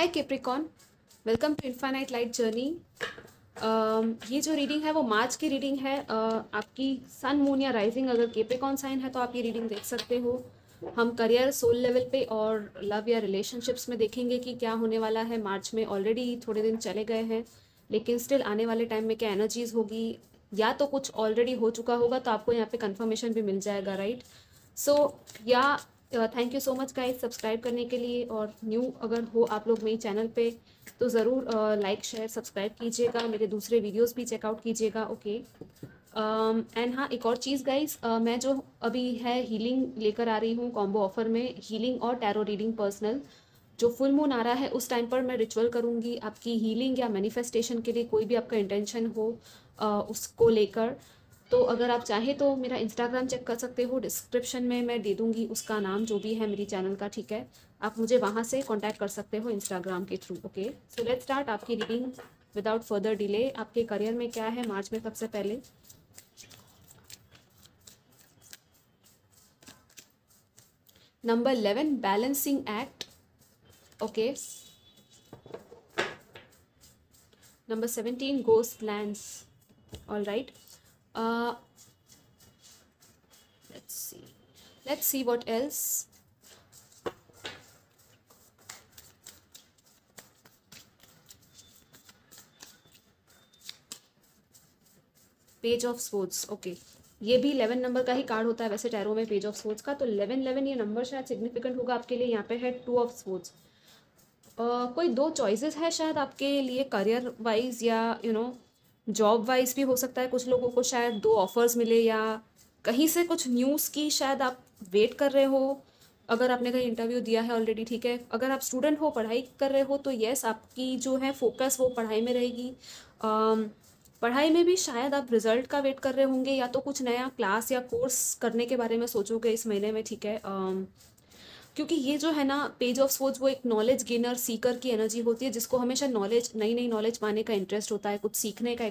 Hi Capricorn, welcome to infinite light journey. ये जो reading है वो मार्च की रीडिंग है। आपकी सन मून या राइजिंग अगर कैप्रिकॉन साइन है तो आप ये रीडिंग देख सकते हो। हम करियर सोल लेवल पे और लव या रिलेशनशिप्स में देखेंगे कि क्या होने वाला है मार्च में। ऑलरेडी थोड़े दिन चले गए हैं लेकिन स्टिल आने वाले टाइम में क्या एनर्जीज होगी, या तो कुछ ऑलरेडी हो चुका होगा तो आपको यहाँ पे कंफर्मेशन भी मिल जाएगा, राइट। सो या thank you so much guys subscribe करने के लिए, और न्यू अगर हो आप लोग मेरे चैनल पे तो ज़रूर लाइक शेयर सब्सक्राइब कीजिएगा, मेरे दूसरे वीडियोस भी चेकआउट कीजिएगा। ओके एंड हाँ, एक और चीज़ गाइस, मैं जो अभी है हीलिंग लेकर आ रही हूँ कॉम्बो ऑफर में, हीलिंग और टैरो रीडिंग पर्सनल। जो फुल मून आ रहा है उस टाइम पर मैं रिचुअल करूँगी आपकी हीलिंग या मैनिफेस्टेशन के लिए, कोई भी आपका इंटेंशन हो उसको लेकर। तो अगर आप चाहें तो मेरा इंस्टाग्राम चेक कर सकते हो, डिस्क्रिप्शन में मैं दे दूँगी उसका नाम जो भी है मेरी चैनल का, ठीक है। आप मुझे वहाँ से कांटेक्ट कर सकते हो इंस्टाग्राम के through. Okay, so let's start आपकी रीडिंग विदाउट फर्दर डिले। आपके करियर में क्या है मार्च में सबसे पहले। Number 11 balancing act. Okay, number 17 ghost lands. All right, let's see what else. Page of sports. Okay, ये भी 11 नंबर का ही कार्ड होता है वैसे टैरो में, पेज ऑफ स्पोर्ट्स का। तो 11 ये नंबर शायद सिग्निफिकेंट होगा आपके लिए। यहाँ पे है 2 ऑफ स्पोर्ट्स। कोई दो चॉइसेस है शायद आपके लिए करियर वाइज या जॉब वाइज भी हो सकता है। कुछ लोगों को शायद 2 ऑफर्स मिले, या कहीं से कुछ न्यूज़ की शायद आप वेट कर रहे हो। अगर आपने कहीं इंटरव्यू दिया है ऑलरेडी, ठीक है। अगर आप स्टूडेंट हो, पढ़ाई कर रहे हो, तो येस आपकी जो है फोकस वो पढ़ाई में रहेगी। पढ़ाई में भी शायद आप रिजल्ट का वेट कर रहे होंगे, या तो कुछ नया क्लास या कोर्स करने के बारे में सोचोगे इस महीने में, ठीक है। क्योंकि ये जो है ना पेज ऑफ स्पोर्ट्स, वो एक नॉलेज गेनर सीकर की एनर्जी होती है, जिसको हमेशा नॉलेज, नई नई नॉलेज पाने का इंटरेस्ट होता है, कुछ सीखने का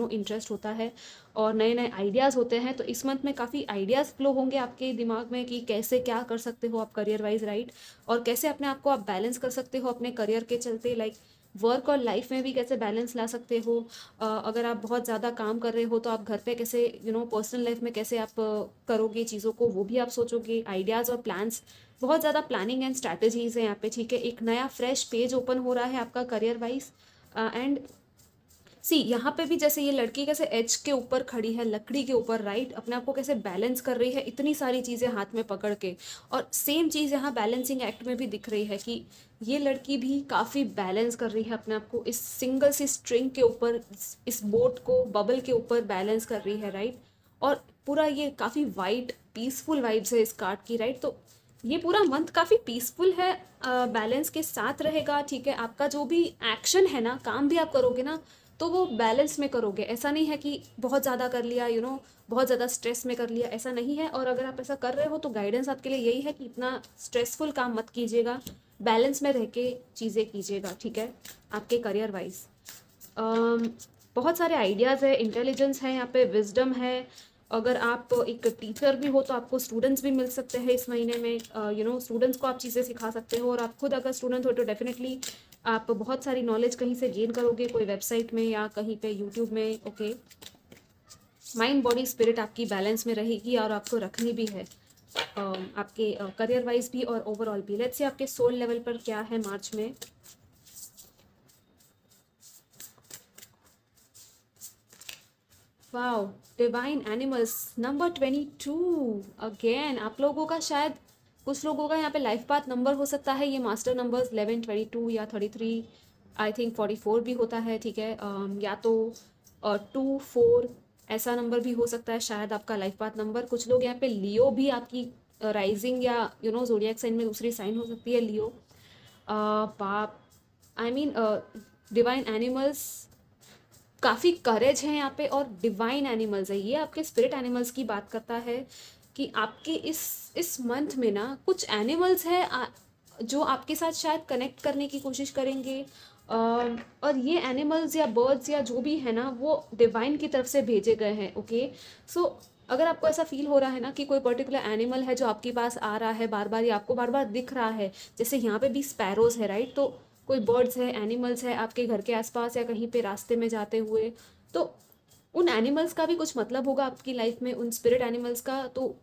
इंटरेस्ट होता है, और नए नए आइडियाज़ होते हैं। तो इस मंथ में काफ़ी आइडियाज़ फ्लो होंगे आपके दिमाग में कि कैसे क्या कर सकते हो आप करियर वाइज, राइट। और कैसे अपने आप को आप बैलेंस कर सकते हो अपने करियर के चलते, लाइक वर्क और लाइफ में भी कैसे बैलेंस ला सकते हो। अगर आप बहुत ज़्यादा काम कर रहे हो तो आप घर पे कैसे पर्सनल लाइफ में कैसे आप करोगे चीज़ों को, वो भी आप सोचोगे। आइडियाज़ और प्लान्स, बहुत ज़्यादा प्लानिंग एंड स्ट्रैटेजीज है यहाँ पे, ठीक है। एक नया फ्रेश पेज ओपन हो रहा है आपका करियर वाइज। एंड सी यहाँ पे भी जैसे ये लड़की कैसे एज के ऊपर खड़ी है, लकड़ी के ऊपर, राइट, अपने आप को कैसे बैलेंस कर रही है इतनी सारी चीज़ें हाथ में पकड़ के। और सेम चीज़ यहाँ बैलेंसिंग एक्ट में भी दिख रही है कि ये लड़की भी काफ़ी बैलेंस कर रही है अपने आप को इस सिंगल सी स्ट्रिंग के ऊपर, इस बोट को बबल के ऊपर बैलेंस कर रही है, राइट। और पूरा ये काफ़ी वाइट पीसफुल वाइब्स है इस कार्ड की, राइट। तो ये पूरा मंथ काफ़ी पीसफुल है, बैलेंस के साथ रहेगा, ठीक है। आपका जो भी एक्शन है ना, काम भी आप करोगे ना, तो वो बैलेंस में करोगे। ऐसा नहीं है कि बहुत ज़्यादा कर लिया, बहुत ज़्यादा स्ट्रेस में कर लिया, ऐसा नहीं है। और अगर आप ऐसा कर रहे हो तो गाइडेंस आपके लिए यही है कि इतना स्ट्रेसफुल काम मत कीजिएगा, बैलेंस में रह के चीज़ें कीजिएगा, ठीक है, आपके करियर वाइज। बहुत सारे आइडियाज़ है, इंटेलिजेंस है यहाँ पे, विजडम है। अगर आप एक टीचर भी हो तो आपको स्टूडेंट्स भी मिल सकते हैं इस महीने में। स्टूडेंट्स को आप चीज़ें सिखा सकते हो, और आप खुद अगर स्टूडेंट हो तो डेफिनेटली आप बहुत सारी नॉलेज कहीं से गेन करोगे, कोई वेबसाइट में या कहीं पे यूट्यूब में। ओके, माइंड बॉडी स्पिरिट आपकी बैलेंस में रहेगी, और आपको रखनी भी है आपके करियर वाइज भी और ओवरऑल भी। लेट्स से आपके सोल लेवल पर क्या है मार्च में। Wow, divine animals number 22 again. आप लोगों का शायद, कुछ लोगों का यहाँ पे लाइफ पाथ नंबर हो सकता है ये मास्टर नंबर्स 11, 22 या 33, आई थिंक 44 भी होता है, ठीक है। या तो 2, 4 ऐसा नंबर भी हो सकता है शायद आपका लाइफ पाथ नंबर। कुछ लोग यहाँ पे लियो भी आपकी राइजिंग या जोडियक साइन में दूसरी साइन हो सकती है, लियो। पाप, आई मीन डिवाइन एनिमल्स, काफ़ी करेज है यहाँ पे, और डिवाइन एनिमल्स है। ये आपके स्पिरिट एनिमल्स की बात करता है कि आपके इस मंथ में ना कुछ एनिमल्स है जो आपके साथ शायद कनेक्ट करने की कोशिश करेंगे। और ये एनिमल्स या बर्ड्स या जो भी है ना, वो डिवाइन की तरफ से भेजे गए हैं। ओके, सो अगर आपको ऐसा फील हो रहा है ना कि कोई पर्टिकुलर एनिमल है जो आपके पास आ रहा है बार बार, या आपको बार बार दिख रहा है, जैसे यहाँ पे भी स्पैरोज है, राइट। तो कोई बर्ड्स है, एनिमल्स है आपके घर के आसपास या कहीं पे रास्ते में जाते हुए, तो उन एनिमल्स का भी कुछ मतलब होगा आपकी लाइफ में, उन स्पिरिट एनिमल्स का। तो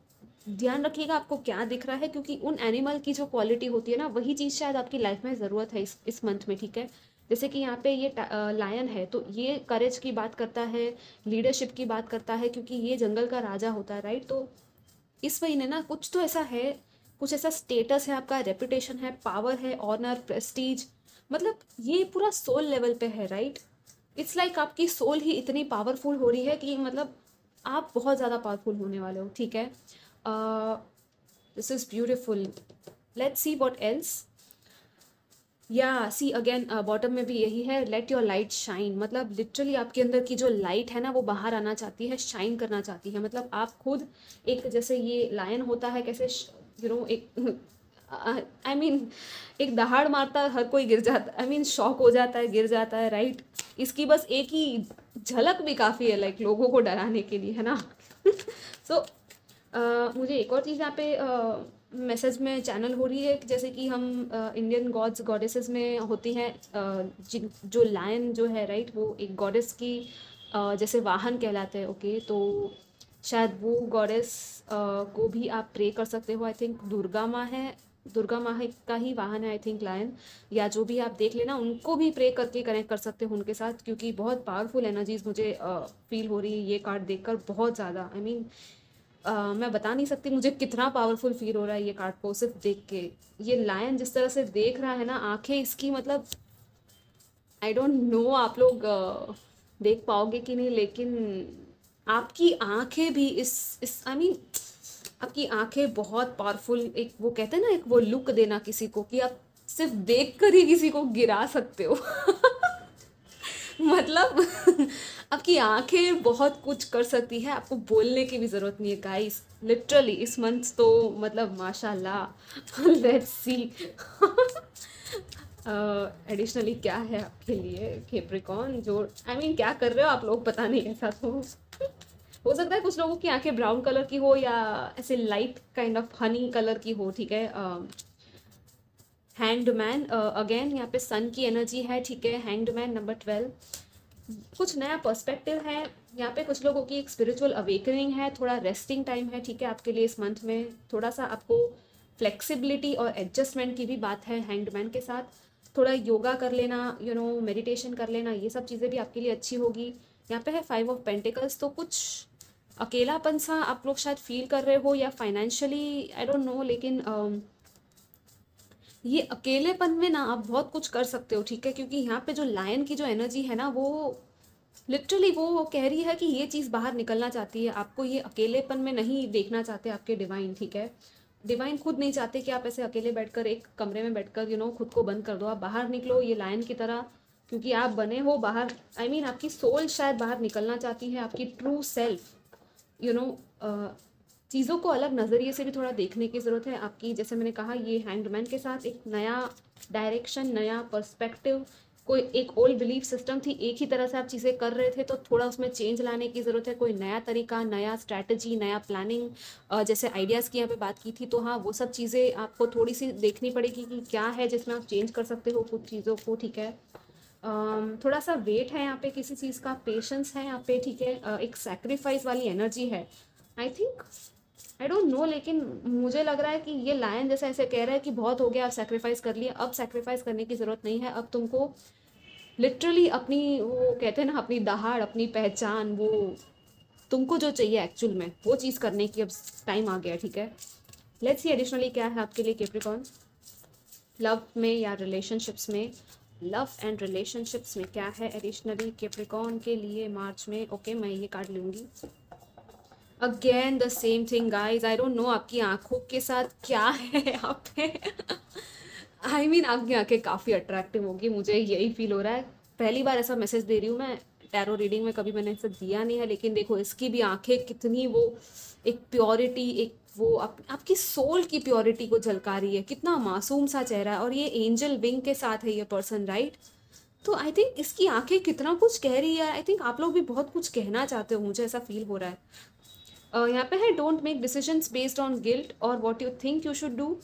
ध्यान रखिएगा आपको क्या दिख रहा है, क्योंकि उन एनिमल की जो क्वालिटी होती है ना, वही चीज़ शायद आपकी लाइफ में ज़रूरत है इस मंथ में, ठीक है। जैसे कि यहाँ पे ये लायन है, तो ये करेज की बात करता है, लीडरशिप की बात करता है, क्योंकि ये जंगल का राजा होता है, राइट। तो इस महीने ना कुछ तो ऐसा है, कुछ ऐसा स्टेटस है आपका, रेपुटेशन है, पावर है, ऑनर, प्रेस्टीज, मतलब ये पूरा सोल लेवल पे है, राइट। इट्स लाइक आपकी सोल ही इतनी पावरफुल हो रही है कि मतलब आप बहुत ज़्यादा पावरफुल होने वाले हो, ठीक है। This is beautiful. Let's see what else. या सी अगेन बॉटम में भी यही है, लेट योर लाइट शाइन, मतलब लिटरली आपके अंदर की जो लाइट है ना वो बाहर आना चाहती है, शाइन करना चाहती है। मतलब आप खुद एक, जैसे ये लायन होता है, कैसे एक आई मीन एक दहाड़ मारता है, हर कोई गिर जाता है, आई मीन शॉक हो जाता है, गिर जाता है, राइट। इसकी बस एक ही झलक भी काफ़ी है, लाइक लोगों को डराने के लिए, है ना। सो मुझे एक और चीज़ यहाँ पे मैसेज में चैनल हो रही है कि जैसे कि हम इंडियन गॉड्स गॉडेसेस में होती हैं, जो लायन जो है, राइट, वो एक गॉडेस की जैसे वाहन कहलाते हैं, ओके। तो शायद वो गॉडेस को भी आप प्रे कर सकते हो। आई थिंक दुर्गा माँ है, दुर्गा माँ का ही वाहन है आई थिंक लायन, या जो भी आप देख लेना, उनको भी प्रे करके कनेक्ट कर सकते हो उनके साथ, क्योंकि बहुत पावरफुल एनर्जीज मुझे फील हो रही है ये कार्ड देखकर, बहुत ज़्यादा। आई मीन मैं बता नहीं सकती मुझे कितना पावरफुल फील हो रहा है ये कार्ड को सिर्फ देख के। ये लायन जिस तरह से देख रहा है ना, आंखें इसकी, मतलब आई डोंट नो आप लोग देख पाओगे कि नहीं, लेकिन आपकी आंखें भी इस आई मीन आपकी आंखें बहुत पावरफुल, एक वो कहते हैं ना, एक वो लुक देना किसी को कि आप सिर्फ देख कर ही किसी को गिरा सकते हो। मतलब आपकी आंखें बहुत कुछ कर सकती है, आपको बोलने की भी ज़रूरत नहीं है गाइस, लिटरली इस मंथ तो मतलब माशाल्लाह। लेट्स सी एडिशनली क्या है आपके लिए कैप्रिकॉर्न, जो आई मीन क्या कर रहे हो आप लोग, पता नहीं, ऐसा तो हो सकता है कुछ लोगों की आंखें ब्राउन कलर की हो या ऐसे light kind of honey colour की हो, ठीक है। हैंग्ड मैन अगेन यहाँ पे सन की एनर्जी है, ठीक है। हैंग्ड मैन नंबर 12, कुछ नया पर्सपेक्टिव है यहाँ पे, कुछ लोगों की एक स्पिरिचुअल अवेकनिंग है, थोड़ा रेस्टिंग टाइम है, ठीक है, आपके लिए इस मंथ में। थोड़ा सा आपको फ्लेक्सिबिलिटी और एडजस्टमेंट की भी बात है हैंग्ड मैन के साथ। थोड़ा योगा कर लेना, मेडिटेशन कर लेना, ये सब चीज़ें भी आपके लिए अच्छी होगी। यहाँ पे है 5 ऑफ पेंटिकल्स, तो कुछ अकेलापन सा आप लोग शायद फील कर रहे हो, या फाइनेंशियली आई डोंट नो, लेकिन ये अकेलेपन में ना आप बहुत कुछ कर सकते हो, ठीक है, क्योंकि यहाँ पे जो लायन की जो एनर्जी है ना, वो लिटरली वो कह रही है कि ये चीज़ बाहर निकलना चाहती है, आपको ये अकेलेपन में नहीं देखना चाहते आपके डिवाइन, ठीक है। डिवाइन खुद नहीं चाहते कि आप ऐसे अकेले बैठकर एक कमरे में बैठकर खुद को बंद कर दो, आप बाहर निकलो ये लायन की तरह, क्योंकि आप बने हो बाहर। आई मीन आपकी सोल शायद बाहर निकलना चाहती है, आपकी ट्रू सेल्फ, चीज़ों को अलग नज़रिए से भी थोड़ा देखने की ज़रूरत है आपकी। जैसे मैंने कहा, ये हैंगमैन के साथ एक नया डायरेक्शन, नया पर्सपेक्टिव, कोई एक ओल्ड बिलीफ सिस्टम थी, एक ही तरह से आप चीज़ें कर रहे थे, तो थोड़ा उसमें चेंज लाने की ज़रूरत है, कोई नया तरीका, नया स्ट्रैटेजी, नया प्लानिंग, जैसे आइडियाज़ की यहाँ पे बात की थी, तो हाँ वो सब चीज़ें आपको थोड़ी सी देखनी पड़ेगी कि क्या है जिसमें आप चेंज कर सकते हो कुछ चीज़ों को, ठीक है। थोड़ा सा वेट है यहाँ पे किसी चीज़ का, पेशेंस है यहाँ पे, ठीक है। एक सेक्रीफाइस वाली एनर्जी है I think, I don't know, लेकिन मुझे लग रहा है कि ये लायन जैसे ऐसे कह रहा है कि बहुत हो गया, आप सेक्रीफाइस कर लिए, अब सेक्रीफाइस करने की ज़रूरत नहीं है, अब तुमको लिटरली अपनी, वो कहते हैं ना, अपनी दहाड़, अपनी पहचान, वो तुमको जो चाहिए एक्चुअल में वो चीज़ करने की अब टाइम आ गया, ठीक है। लेट्स सी एडिशनली क्या है आपके लिए कैप्रिकॉर्न, लव में या रिलेशनशिप्स में, लव एंड रिलेशनशिप्स में क्या है एडिशनली कैप्रिकॉर्न के लिए मार्च में। ओके, मैं ये कार्ड लूँगी। Again the same thing guys, I don't know आपकी आंखों के साथ क्या है यहाँ पे। आई मीन आपकी आंखें काफ़ी अट्रैक्टिव होगी, मुझे यही फील हो रहा है। पहली बार ऐसा मैसेज दे रही हूँ मैं टैरो रीडिंग में, कभी मैंने ऐसा दिया नहीं है, लेकिन देखो इसकी भी आंखें कितनी, वो एक प्योरिटी, एक वो आपकी सोल की प्योरिटी को झलका रही है, कितना मासूम सा चेहरा है, और ये एंजल विंग के साथ है ये पर्सन, राइट। तो आई थिंक इसकी आंखें कितना कुछ कह रही है, आई थिंक आप लोग भी बहुत कुछ कहना चाहते हो, मुझे ऐसा फील हो रहा है। यहाँ पे है don't make decisions based on guilt और what you think you should do,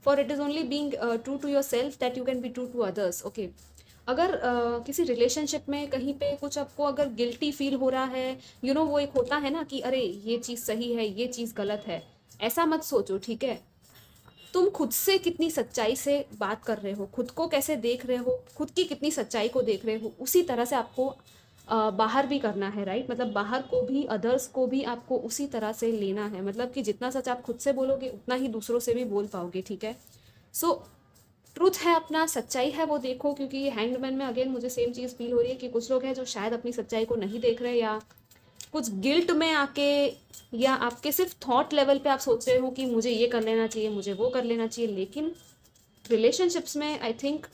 for it is only being true to your self that you can be true to others. Okay, अगर किसी रिलेशनशिप में कहीं पे कुछ आपको अगर गिल्टी फील हो रहा है, वो एक होता है ना कि अरे ये चीज़ सही है, ये चीज़ गलत है, ऐसा मत सोचो, ठीक है। तुम खुद से कितनी सच्चाई से बात कर रहे हो, खुद को कैसे देख रहे हो, खुद की कितनी सच्चाई को देख रहे हो, उसी तरह से आपको बाहर भी करना है, राइट। मतलब बाहर को भी, अदर्स को भी आपको उसी तरह से लेना है। मतलब कि जितना सच आप खुद से बोलोगे उतना ही दूसरों से भी बोल पाओगे, ठीक है। सो ट्रूथ है अपना, सच्चाई है वो देखो, क्योंकि ये हैंग्ड मैन में अगेन मुझे सेम चीज़ फील हो रही है कि कुछ लोग हैं जो शायद अपनी सच्चाई को नहीं देख रहे, या कुछ गिल्ट में आके, या आपके सिर्फ थॉट लेवल पे आप सोच रहे हो कि मुझे ये कर लेना चाहिए, मुझे वो कर लेना चाहिए। लेकिन रिलेशनशिप्स में आई थिंक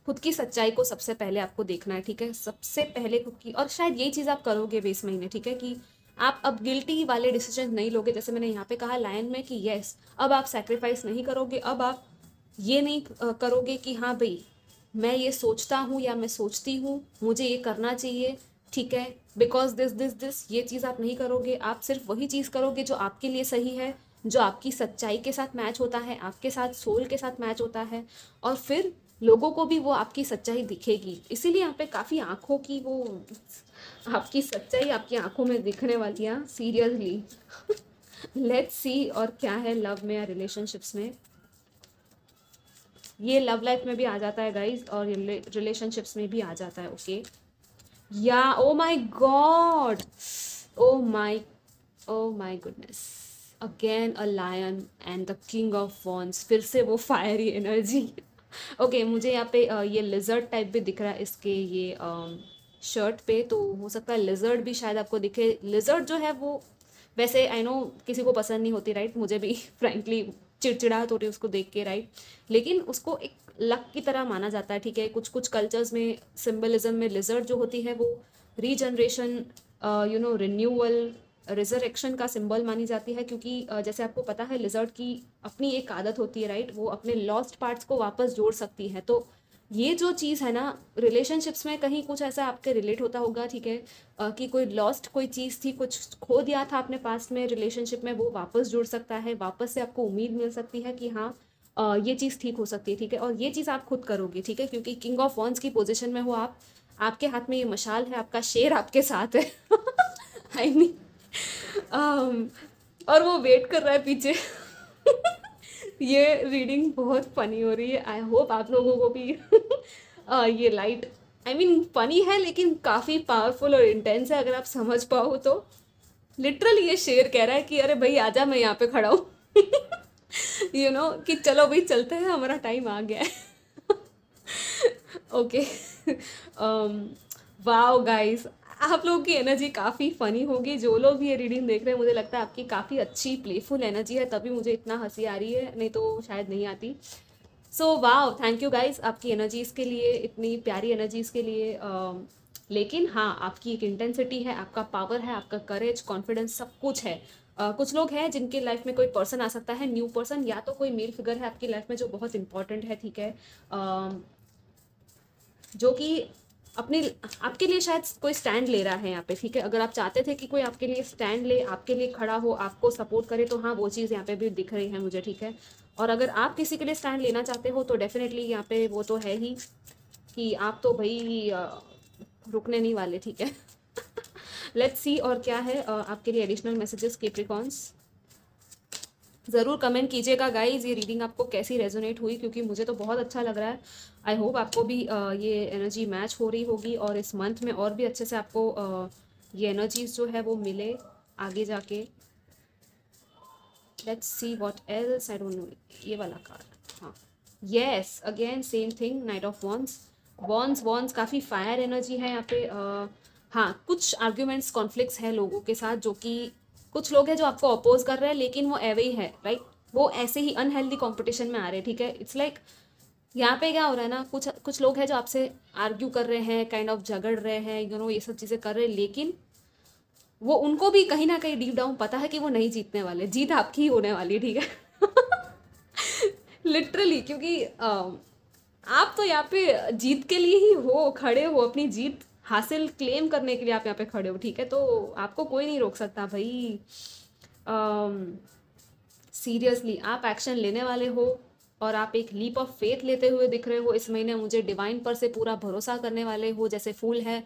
खुद की सच्चाई को सबसे पहले आपको देखना है, ठीक है। सबसे पहले खुद की, और शायद यही चीज़ आप करोगे भी इस महीने, ठीक है, कि आप अब गिल्टी वाले डिसीजन नहीं लोगे। जैसे मैंने यहाँ पे कहा लाइन में कि यस, अब आप सेक्रीफाइस नहीं करोगे, अब आप ये नहीं करोगे कि हाँ भाई मैं ये सोचता हूँ या मैं सोचती हूँ मुझे ये करना चाहिए, ठीक है, बिकॉज दिस ये चीज़ आप नहीं करोगे। आप सिर्फ वही चीज़ करोगे जो आपके लिए सही है, जो आपकी सच्चाई के साथ मैच होता है, आपके साथ सोल के साथ मैच होता है, और फिर लोगों को भी वो आपकी सच्चाई दिखेगी। इसीलिए यहाँ पे काफ़ी आंखों की वो आपकी सच्चाई आपकी आंखों में दिखने वाली है, सीरियसली। लेट्स सी और क्या है लव में या रिलेशनशिप्स में। ये लव लाइफ में भी आ जाता है गाइज, और रिलेशनशिप्स में भी आ जाता है। ओके, या oh my God, oh my goodness, again a lion and the king of wands, फिर से वो फायरी एनर्जी। ओके, मुझे यहाँ पे ये लिजर्ड टाइप भी दिख रहा है इसके ये शर्ट पे, तो हो सकता है लिजर्ड भी शायद आपको दिखे। लिजर्ड जो है वो वैसे आई नो किसी को पसंद नहीं होती, राइट, मुझे भी फ्रैंकली चिड़चिड़ाहट हो रही है उसको देख के, राइट। लेकिन उसको एक लक की तरह माना जाता है, ठीक है। कुछ कुछ कल्चर्स में सिंबलिज्म में लिजर्ड जो होती है वो रीजनरेशन, रिन्यूअल, रिजरेक्शन का सिंबल मानी जाती है, क्योंकि जैसे आपको पता है लिजर्ड की अपनी एक आदत होती है, राइट, वो अपने लॉस्ट पार्ट्स को वापस जोड़ सकती है। तो ये जो चीज़ है ना, रिलेशनशिप्स में कहीं कुछ ऐसा आपके रिलेट होता होगा, ठीक है, कि कोई लॉस्ट कोई चीज़ थी, कुछ खो दिया था आपने पास्ट में, रिलेशनशिप में वो वापस जुड़ सकता है, वापस से आपको उम्मीद मिल सकती है कि हाँ ये चीज़ ठीक हो सकती है, ठीक है। और ये चीज़ आप खुद करोगे, ठीक है, क्योंकि किंग ऑफ वॉन्ड्स की पोजीशन में हो आप, आपके हाथ में ये मशाल है, आपका शेर आपके साथ है। आई मीन और वो वेट कर रहा है पीछे। ये रीडिंग बहुत फनी हो रही है, आई होप आप लोगों को भी ये लाइट आई मीन फनी है लेकिन काफ़ी पावरफुल और इंटेंस है, अगर आप समझ पाओ तो। लिटरली ये शेर कह रहा है कि अरे भाई आजा, मैं यहाँ पे खड़ा हूँ। कि चलो भाई चलते हैं, हमारा टाइम आ गया है। ओके, वाओ गाइस, आप लोगों की एनर्जी काफ़ी फ़नी होगी। जो लोग भी ये रीडिंग देख रहे हैं, मुझे लगता है आपकी काफ़ी अच्छी प्लेफुल एनर्जी है, तभी मुझे इतना हंसी आ रही है, नहीं तो शायद नहीं आती। So wow, thank you guys आपकी एनर्जीज़ के लिए, इतनी प्यारी एनर्जीज़ के लिए। लेकिन हाँ, आपकी एक इंटेंसिटी है, आपका पावर है, आपका करेज, कॉन्फिडेंस, सब कुछ है। कुछ लोग हैं जिनके लाइफ में कोई पर्सन आ सकता है, न्यू पर्सन, या तो कोई मेल फिगर है आपकी लाइफ में जो बहुत इंपॉर्टेंट है, ठीक है, जो कि अपनी आपके लिए शायद कोई स्टैंड ले रहा है यहाँ पे, ठीक है। अगर आप चाहते थे कि कोई आपके लिए स्टैंड ले, आपके लिए खड़ा हो, आपको सपोर्ट करे, तो हाँ वो चीज़ यहाँ पे भी दिख रही है मुझे, ठीक है। और अगर आप किसी के लिए स्टैंड लेना चाहते हो तो डेफिनेटली यहाँ पे वो तो है ही कि आप तो भाई रुकने नहीं वाले, ठीक है। लेट्स सी और क्या है आपके लिए एडिशनल मैसेजेस कैप्रिकॉर्न्स। ज़रूर कमेंट कीजिएगा गाइज ये रीडिंग आपको कैसी रेजोनेट हुई, क्योंकि मुझे तो बहुत अच्छा लग रहा है। आई होप आपको भी ये एनर्जी मैच हो रही होगी, और इस मंथ में और भी अच्छे से आपको ये एनर्जीज जो है वो मिले आगे जाके। Let's see what else, I don't know, ये वाला कार्ड, हाँ, yes, again same thing, night of wands. Wands काफ़ी फायर एनर्जी है यहाँ पे। हाँ, कुछ आर्ग्यूमेंट्स, कॉन्फ्लिक्ट्स हैं लोगों के साथ, जो कि कुछ लोग हैं जो आपको अपोज कर रहे हैं, लेकिन वो एवे ही है, राइट, वो ऐसे ही अनहेल्दी कंपटीशन में आ रहे हैं, ठीक है। इट्स लाइक यहाँ पे क्या हो रहा है ना, कुछ कुछ लोग हैं जो आपसे आर्ग्यू कर रहे हैं, काइंड ऑफ झगड़ रहे हैं, ये सब चीज़ें कर रहे हैं, लेकिन वो उनको भी कहीं ना कहीं डीप डाउन पता है कि वो नहीं जीतने वाले, जीत आपकी ही होने वाली है, ठीक है। लिटरली, क्योंकि आप तो यहाँ पे जीत के लिए ही हो, खड़े हो, अपनी जीत हासिल क्लेम करने के लिए आप यहाँ पे खड़े हो, ठीक है। तो आपको कोई नहीं रोक सकता भाई। सीरियसली आप एक्शन लेने वाले हो और आप एक लीप ऑफ फेथ लेते हुए दिख रहे हो इस महीने। मुझे डिवाइन पर से पूरा भरोसा करने वाले हो। जैसे फूल है,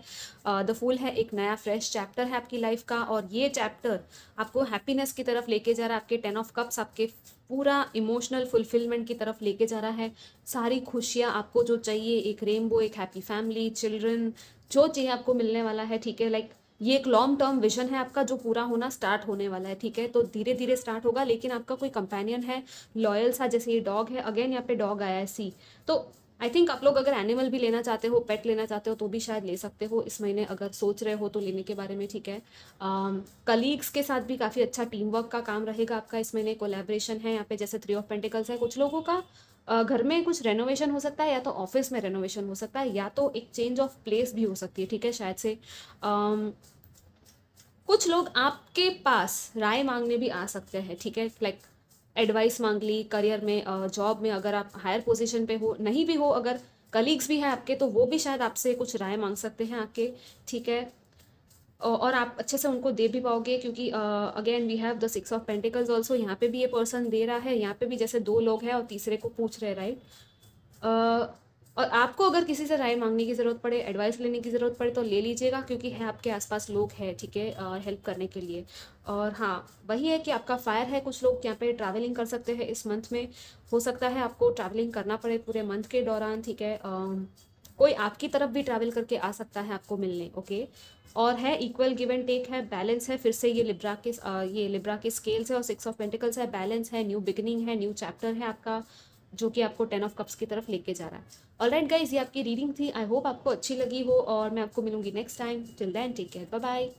द फूल है, एक नया फ्रेश चैप्टर है आपकी लाइफ का, और ये चैप्टर आपको हैप्पीनेस की तरफ लेके जा रहा है। आपके 10 ऑफ कप्स आपके पूरा इमोशनल फुलफिलमेंट की तरफ लेके जा रहा है। सारी खुशियाँ आपको जो चाहिए, एक रेनबो, एक हैप्पी फैमिली, चिल्ड्रन, जो चाहिए आपको मिलने वाला है। ठीक है, लाइक ये एक लॉन्ग टर्म विजन है आपका जो पूरा होना स्टार्ट होने वाला है। ठीक है, तो धीरे धीरे स्टार्ट होगा, लेकिन आपका कोई कंपेनियन है लॉयल सा, जैसे ये डॉग है, अगेन यहाँ पे डॉग आया है सी। तो आई थिंक आप लोग अगर एनिमल भी लेना चाहते हो, पेट लेना चाहते हो, तो भी शायद ले सकते हो इस महीने, अगर सोच रहे हो तो लेने के बारे में। ठीक है, कलीग्स के साथ भी काफ़ी अच्छा टीम वर्क का काम रहेगा आपका इस महीने। कोलैबोरेशन है यहाँ पे, जैसे 3 ऑफ पेंटिकल्स है। कुछ लोगों का घर में कुछ रेनोवेशन हो सकता है, या तो ऑफिस में रेनोवेशन हो सकता है, या तो एक चेंज ऑफ प्लेस भी हो सकती है। ठीक है, शायद से कुछ लोग आपके पास राय मांगने भी आ सकते हैं। ठीक है, लाइक एडवाइस मांग ली करियर में, जॉब में, अगर आप हायर पोजीशन पे हो, नहीं भी हो, अगर कलीग्स भी हैं आपके, तो वो भी शायद आपसे कुछ राय मांग सकते हैं आके। ठीक है, और आप अच्छे से उनको दे भी पाओगे, क्योंकि again we have the 6 of pentacles also. यहाँ पे भी ये पर्सन दे रहा है, यहाँ पे भी जैसे 2 लोग हैं और तीसरे को पूछ रहे, राइट। और आपको अगर किसी से राय मांगने की ज़रूरत पड़े, एडवाइस लेने की ज़रूरत पड़े, तो ले लीजिएगा, क्योंकि है आपके आसपास लोग हैं। ठीक है, हेल्प करने के लिए। और हाँ, वही है कि आपका फायर है। कुछ लोग यहाँ पे ट्रैवलिंग कर सकते हैं इस मंथ में। हो सकता है आपको ट्रैवलिंग करना पड़े पूरे मंथ के दौरान। ठीक है, कोई आपकी तरफ भी ट्रैवल करके आ सकता है आपको मिलने। ओके, और है इक्वल गिव एंड टेक है, बैलेंस है। फिर से ये लिब्रा के स्केल्स है और 6 ऑफ पेंटिकल्स है। बैलेंस है, न्यू बिगिनिंग है, न्यू चैप्टर है आपका, जो कि आपको 10 ऑफ कप्स की तरफ लेके जा रहा है। ऑलराइट गाइज, ये आपकी रीडिंग थी। आई होप आपको अच्छी लगी हो, और मैं आपको मिलूंगी next time. Till then take care, bye bye.